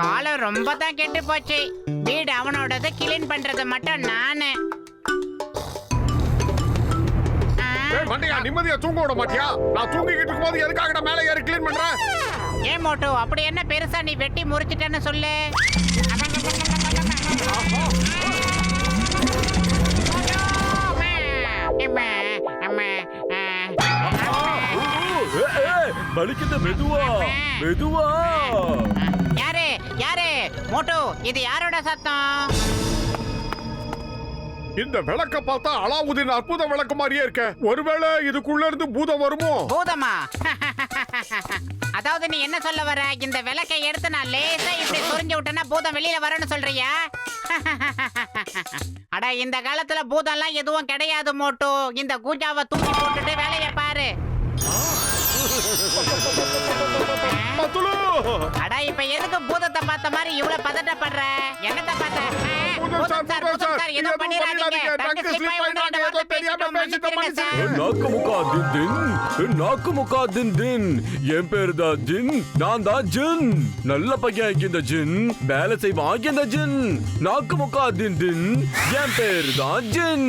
காலம் ரொம்ப தான் கெட்டு போச்சு. வீடு அவனோடத கிளீன் பண்றது மட்டும் நானு. மண்டையா நிம்மதியா தூங்க விட மாட்டியா? நான் தூங்கிக்கிட்டு இருக்கும்போது எதுக்காக மேலே ஏறி கிளீன் பண்றேன்? ஏன் மோட்டு அப்படி என்ன பெருசா நீ வெட்டி முறிச்சிட்டேன்னு சொல்லு. வலிக்குது, மெதுவா மெதுவா. யாரு யாரு மோட்டு, இது யாரோட சத்தம்? இந்த விளக்க பார்த்தா அலாவுதீன் அற்புத விளக்கு மாதிரியே இருக்க. ஒருவேளை இதுக்குள்ள இருந்து பூதம் வருமோ? பூதமா? அதாவது நீ என்ன சொல்ல வர? இந்த விளக்கை எடுத்து நான் லேசா இப்படி சொரிஞ்சு விட்டேன்னா பூதம் வெளியில வரணும்னு சொல்றியா? அட இந்த காலத்துல பூதம்லாம் எதுவும் கிடையாது மோட்டு. இந்த கூஜாவை தூக்கி போட்டுட்டு வேலையை பாரு. அட இப்ப எதுக்கு பூதத்தை பார்த்த மாதிரி இவ்வளவு பதட்டப்படுற? என்னத்தை பார்த்த? என் பேரு தான் ஜின், நான் தான் ஜின். நல்ல பையன் இந்த ஜின், வேலை செய்வான் இந்த ஜின். நாக்கு முக்கா தின் தின், என் பேரு தான் ஜின்.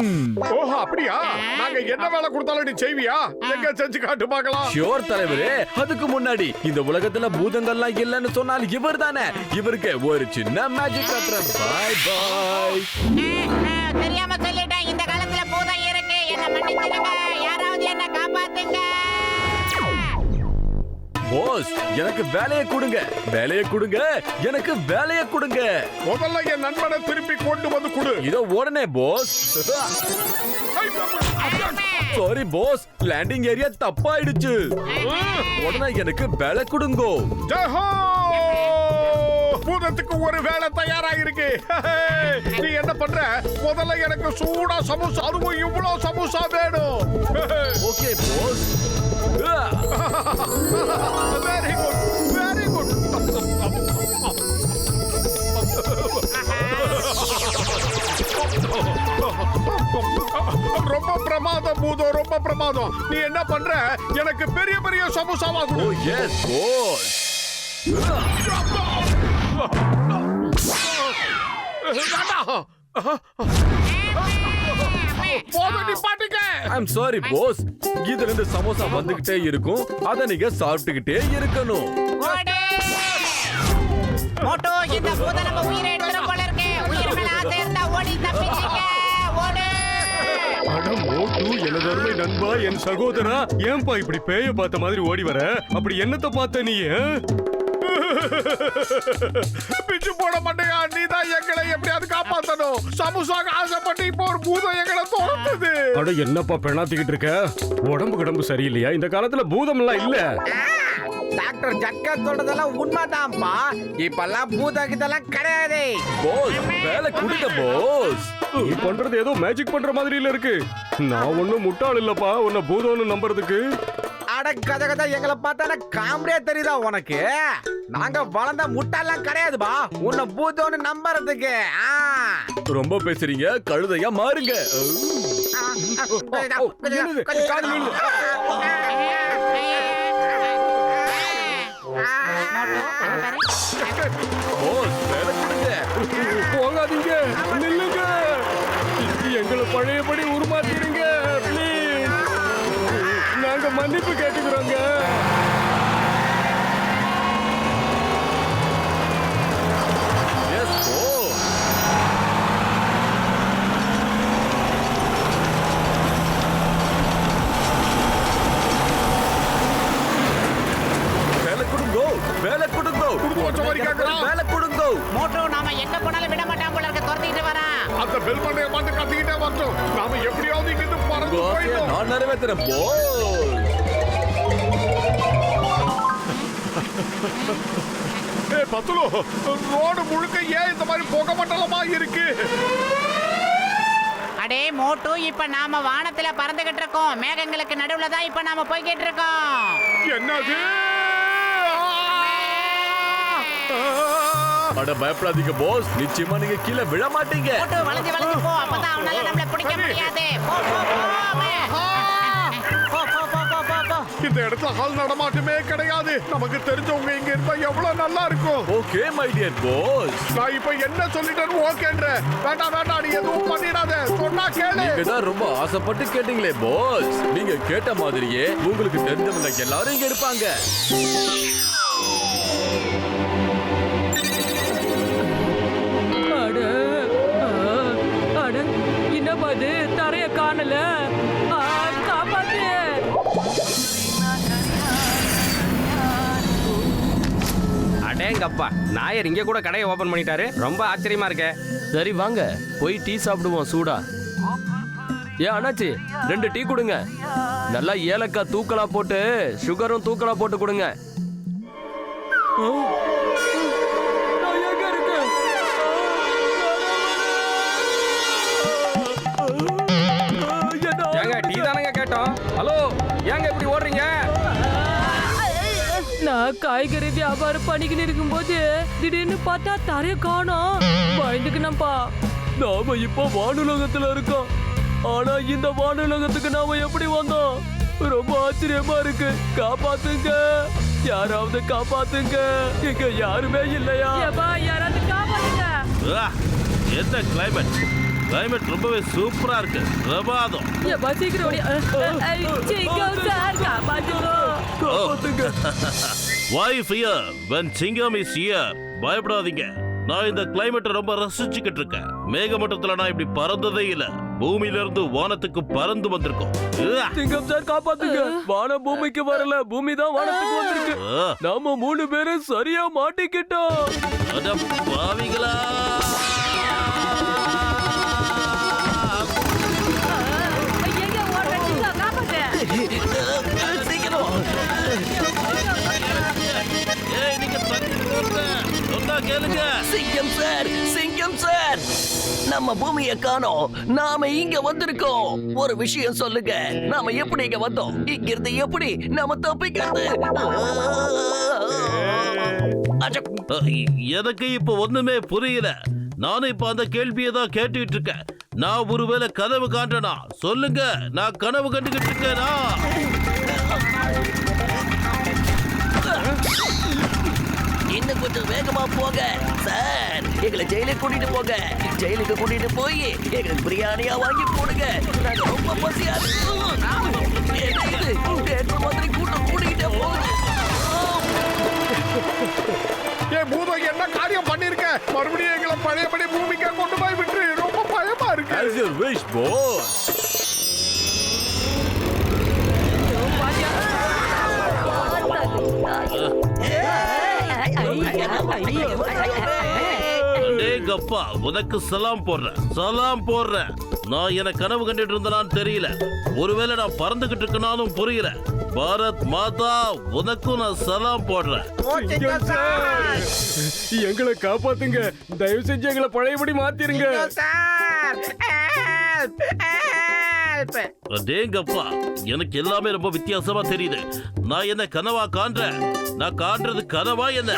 ஓஹோ அப்படியா? நாங்க என்ன வேலை கொடுத்தாலும் நீ செய்வியா? எங்க செஞ்சு காட்டு பார்க்கலாம். ஷோர் தலைவரே, அதுக்கு முன்னாடி இந்த உலகத்துல பூதங்கள்லாம் இல்லைன்னு சொன்னால் இவர் தானே. இவருக்கு ஒரு சின்ன மேஜிக் காட்டுறேன். பாய் பாய். தெரியாம சொல்லிட்டேன். இந்த காலத்துல பூதம் இருக்கு. என்ன மன்னிச்சிடுங்க. யாராவது என்ன காப்பாத்துங்க. போஸ், எனக்கு வேலையை கொடுங்க, வேலையை கொடுங்க, எனக்கு வேலையை கொடுங்க. முதல்ல என் நண்பனை திருப்பி கொண்டு வந்து கொடு. இதோ உடனே boss. Sorry boss, landing area தப்பாயிடுச்சு. உடனே எனக்கு வேலை கொடுங்கோ. ஜெஹோ! பூதத்துக்கு ஒரு வேலை தயாரா இருக்கு. நீ என்ன பண்ற? முதல்ல எனக்கு சூடா சமோசா, அதுவும் இவ்வளவு சமோசா வேணும். Okay boss. Very good, very good. ரொம்ப பிரமாதம் பூதம், ரொம்ப பிரமாதம். நீ என்ன பண்ற? எனக்கு பெரிய பெரிய சமோசாவா கொடு. Oh yes boss. I'm sorry boss. இதுல இருந்து சமோசா வந்துகிட்டே இருக்கும். அத நீங்க சாப்பிட்டுக்கிட்டே இருக்கணும். மோட்டோ, இந்த பூதம் நம்ம உயிரை எடுத்துற போல இருக்கு. உயிர் மேல ஆசை இருந்தா ஓடி தப்பிச்சிக்க. ஓடு. அட மோட்டு, எனது அருமை நண்பா, என் சகோதரா, ஏன்பா இப்படி பேய பார்த்த மாதிரி ஓடி வர? அப்படி என்னத்தை பார்த்த நீ? பிச்சு போட மாட்டேயா? நீதான் எங்களை எப்படியாவது காப்பாத்தணும். சமோசாக்கு ஆசைப்பட்டு இப்போ ஒரு பூதம் எங்களை துரத்துது. அட என்னப்பா பெண்ணாத்திக்கிட்டு இருக்க? உடம்பு கிடம்பு சரியில்லையா? இந்த காலத்துல பூதம் எல்லாம் இல்ல. டாக்டர் ஜக்கா சொல்றதெல்லாம் உண்மைதான்ப்பா. இப்பெல்லாம் பூதம் இதெல்லாம் கிடையாது. போஸ், வேலை கொடுங்க போஸ். நீ பண்றது ஏதோ மேஜிக் பண்ற மாதிரி இல்ல இருக்கு. நான் ஒண்ணும் முட்டாள் இல்லப்பா உன்னை பூதம்னு நம்புறதுக்கு. அட கதை கதை, எங்களை பார்த்தா காமெடியா தெரியுதா உனக்கு? நாங்க வளர்ந்த முட்டாள்லாம் கிடையாதுப்பா உன்னை பூதம்னு நம்புறதுக்கு. ரொம்ப பேசுறீங்க, கழுதையா மாறுங்க. போஸ், வேலை கொடுங்க. போகாதீங்க, நில்லுங்க. எங்களை பழையபடி உருமாத்திருங்க ப்ளீஸ். நாங்க மன்னிப்பு கேட்டுக்கிறோங்க. எஸ் போஸ். வேலை கொடுங்கோ, வேலை கொடுங்கோ. வேலை கொடுங்கோ. மோட்டோ, நாம எங்க போனாலும் விட மாட்டான் போல இருக்க. துரத்திட்டு வரான். அந்த பெல் பண்ணைய வந்து கத்திக்கிட்டே வரட்டும். நாம எப்படியாவது இங்கிருந்து பறந்து போயிடும். நான் நிறைவேற்றுறேன் போஸ். பத்துலோ, ரோடு முழுக்க ஏன் இந்த மாதிரி புகை மண்டலமா இருக்கு? அடே மோட்டு, இப்ப நாம வானத்துல பறந்துகிட்டு இருக்கோம். மேகங்களுக்கு நடுவுல தான் இப்ப நாம போய்கிட்டு இருக்கோம். என்னது? அட பயப்படாதீங்க போஸ், நிச்சயமா நீங்க கீழே விழ மாட்டீங்க. மோட்டு, வளைஞ்சு வளைஞ்சு போ. அப்பதான் அவனால நம்மள பிடிக்க முடியாது. போ போ போ. போ போ போ போ போ. இந்த இடத்துல ஆள் நடமாட்டமே கிடையாது. நமக்கு தெரிஞ்சவங்க இங்க இருந்தா எவ்வளவு நல்லா இருக்கும். Okay my dear boss. நான் இப்ப என்ன சொல்லிட்டேன்னு ஓகேன்ற. வேண்டாம் வேண்டாம், நீ எதுவும் பண்ணிடாத. சொன்னா கேளு. நீங்க தான் ரொம்ப ஆசைப்பட்டு கேட்டீங்களே பாஸ். நீங்க கேட்ட மாதிரியே உங்களுக்கு தெரிஞ்சவங்க எல்லாரும் இங்க இருப்பாங்க. என்னப்பா இது தரைய காணல, காப்பாத்து. அடேங்கப்பா, நாயர் இங்க கூட கடையை ஓபன் பண்ணிட்டாரு. ரொம்ப ஆச்சரியமா இருக்கே. சரி வாங்க போய் டீ சாப்பிடுவோம் சூடா. ஏன் அண்ணாச்சி 2 டீ கொடுங்க. நல்லா ஏலக்காய் தூக்கலா போட்டு சுகரும் தூக்கலா போட்டு கொடுங்க. நான் எங்க இருக்கேன்? ஏங்க டீ தானங்க கேட்டோம். ஹலோ, ஏங்க இப்படி ஓடுறீங்க? நான் காய்கறி வியாபாரம் பண்ணிக்கிட்டு இருக்கும்போது திடீர்னு பார்த்தா தரைய காணோம். பயந்துக்கினப்பா. நாம இப்போ வானுலகத்துல இருக்கோம். ஆனா இந்த வானுலகத்துக்கு நாம எப்படி வந்தோம்? ரொம்ப ஆச்சரியமா இருக்கு. காப்பாத்துங்க, யாராவது காப்பாத்துங்க. இங்க யாருமே இல்லையா? ஏப்பா, யாராவது காப்பாத்துங்க. என்ன கிளைமேட் ரொம்பவே சூப்பரா இருக்கு. பிரபாதம். ஏப்பா சீக்கிரம் ஓடி. சிங்கம் சார் காப்பாத்துங்க. காப்பாத்துங்க. Why fear when Singam is here? பயப்படாதீங்க. நான் இந்த கிளைமேட்டை ரொம்ப ரசிச்சுக்கிட்டு இருக்கேன். மேகமூட்டத்துல நான் இப்படி பறந்ததே இல்ல. பூமியில இருந்து வானத்துக்கு பறந்து வந்திருக்கோம். சிங்கம் சார் காப்பாத்துங்க. வானம் பூமிக்கு வரல, பூமி தான் வானத்துக்கு வந்திருக்கு. நாம 3 பேரும் சரியா மாட்டிக்கிட்டோம். அட பாவிகளா! எங்க ஓடுற சிங்கம் காப்பாத்து. ஏய், நீங்க தண்ணி போடுங்க. சொன்னா கேளுங்க. சிங்கம் சார், நம்ம பூமியை காணோம். நாம இங்க வந்திருக்கோம். ஒரு விஷயம் சொல்லுங்க, நாம எப்படி இங்க வந்தோம்? இங்க இருந்து எப்படி நாம தப்பிக்கிறது? எனக்கு இப்ப ஒண்ணுமே புரியல. நானும் இப்ப அந்த கேள்வியை தான் கேட்டுக்கிட்டு இருக்கேன். நான் ஒருவேளை கனவு காண்றேனா? சொல்லுங்க, நான் கனவு கண்டுகிட்டு இருக்கேனா? இன்னும் கொஞ்சம் வேகமா போக சார். எங்களை ஜெயிலுக்கு கூட்டிட்டு போக. ஜெயிலுக்கு கூட்டிட்டு போய் எங்களுக்கு பிரியாணியா வாங்கி போடுங்க. நாங்க ரொம்ப பசியா இருக்கோம். என்ன இது? தேட்டர் மாதிரி கூட்டம் கூட்டிக்கிட்டே போகுது. ஏ பூதம், என்ன காரியம் பண்ணிருக்க? மறுபடியும் எங்களை பழையபடி பூமிக்கா கொண்டு போய் விட்டு. ரொம்ப பயமா இருக்கு. As your wish boss. அடேங்கப்பா, உனக்கு சலாம் போடுறேன். நான் என்ன கனவு கண்டுட்டு இருந்தனான்னு தெரியல. ஒருவேளை நான் பறந்துகிட்டு இருக்கனாலும் புரியல. பாரத் மாதா, உனக்கும் நான் சலாம் போடுறேன். எங்களை காப்பாத்துங்க. தயவு செஞ்சு எங்களை பழையபடி மாத்திருங்க. அடேங்கப்பா, எனக்கு எல்லாமே ரொம்ப வித்தியாசமா தெரியுது. நான் என்ன கனவா காண்றேன்? நான் காண்றது கனவா என்ன?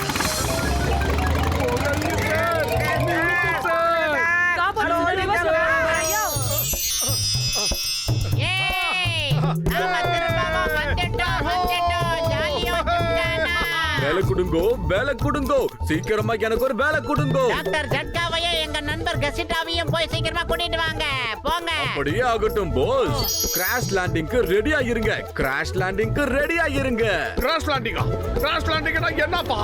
ஏய், நாம திரும்பவும் வந்துட்டோம். ஜாலியா வச்சிருக்கானா? வேலை கொடுங்கோ. சீக்கிரமா எனக்கு ஒரு வேலை கொடுங்கோ. டாக்டர் ஜட்காவையும் எங்க நண்பர் கசிட்டாவையும் போய் சீக்கிரமா கூட்டிட்டு வாங்க. போங்க. அப்படியே ஆகட்டும் பாஸ். கிராஷ் லேண்டிங்க்கு ரெடியா இருங்க. கிராஷ் லேண்டிங்கா என்னப்பா?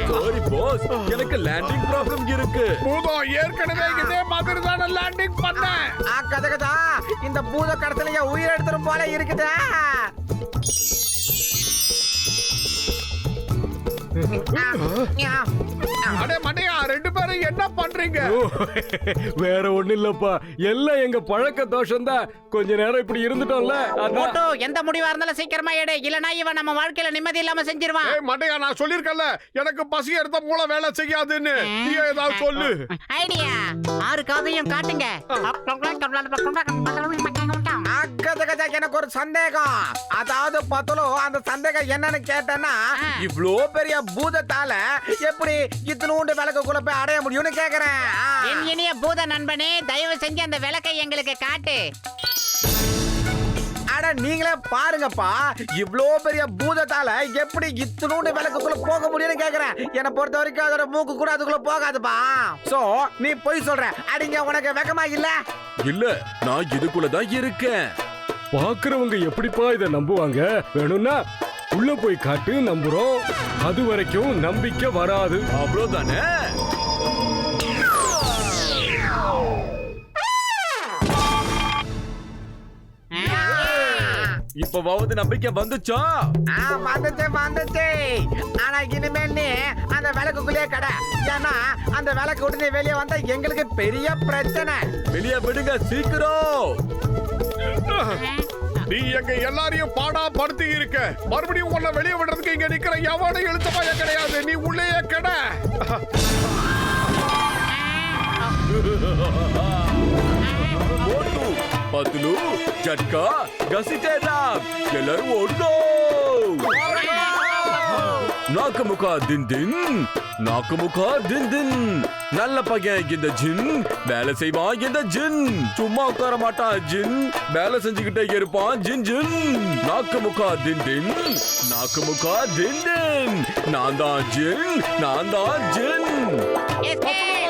சாரி பாஸ், எனக்கு லேண்டிங் ப்ராப்ளம் இருக்கு. பூதம், ஏற்கனவே இதே மாதிரி தானே லேண்டிங் பண்ணேன். கதகதா, இந்த பூத கடத்தலைய உயிர் எடுத்துரும் போல இருக்குதா? அடே மண்டையா, 2 பேரும் என்ன பண்றீங்க? வேற ஒண்ணு இல்லப்பா, எல்லாம் எங்க பழக்க தோஷம் தான். கொஞ்ச நேரம் இப்படி இருந்துட்டோம்ல, அதான். மோட்டோ, எந்த முடிவா இருந்தாலும் சீக்கிரமா எடு. இல்லனா இவன் நம்ம வாழ்க்கையில நிம்மதி இல்லாம செஞ்சிருவான். ஏய் மண்டையா, நான் சொல்லிருக்கல எனக்கு பசி எடுத்த மூளை வேலை செய்யாதுன்னு. நீ ஏதாவது சொல்லு. ஐடியா, 6 காதையும் காட்டுங்க. கதகதா, எனக்கு ஒரு சந்தேகம். அதாவது பத்தலோ, அந்த சந்தேகம் என்னன்னு கேட்டேன்னா, இவ்ளோ பெரிய பூதத்தால எப்படி இத்தனூண்டு விளக்குக்குள்ள போய் அடைய முடியும்னு கேக்குறேன். என் இனிய பூத நண்பனே, தயவு செஞ்சு அந்த விளக்கை எங்களுக்கு காட்டு. அட நீங்களே பாருங்கப்பா இவ்ளோ பெரிய பூதத்தால எப்படி இத்தனூண்டு விளக்குக்குள்ள போக முடியும்னு கேக்குறேன். என்னை பொறுத்த வரைக்கும் அதோட மூக்கு கூட அதுக்குள்ள போகாதுப்பா. சோ நீ பொய் சொல்ற. அடிங்க உனக்கு வெக்கமா இல்ல? இல்ல நான் இதுக்குள்ளதான் இருக்கேன். பாக்குறவங்க எப்படிப்பா இத நம்புவாங்க? வேணும்னா உள்ள போய் காட்டு, நம்புறோம். அது வரைக்கும் நம்பிக்கை வராது. அவ்வளவுதானே? இப்பவாவது நம்பிக்கை வந்துச்சா? வந்துச்சு. ஆனா இனிமேல் நீ அந்த விளக்குக்குள்ளே கடை. ஏன்னா அந்த விளக்கு விட்டு நீ வெளியே வந்தா எங்களுக்கு பெரிய பிரச்சனை. வெளியே விடுங்க சீக்கிரம். நீ எங்க எல்லாரையும் பாடா படுத்தி இருக்க. மறுபடியும் உன்னை வெளியே விடுறதுக்கு இங்க நிக்கிற எவனும் எழுத்தமாய கிடையாது. நீ உள்ளேயே கடை. மோட்டு, பத்லு, ஜட்கா, கசிட்டேடா எல்லாரும் ஓடணும். நாக்குமுகா தின் தின், நாக்குமுகா தின் தின். நல்ல பையன் இந்த ஜின், வேலை செய்வான் இந்த ஜின். சும்மா உட்கார மாட்டான் ஜின், வேலை செஞ்சுக்கிட்டே இருப்பான் ஜின் ஜின். நாக்குமுகா தின் தின், நாக்குமுகா தின் தின். நான் தான் ஜின், நான் தான் ஜின். எஸ்கேப்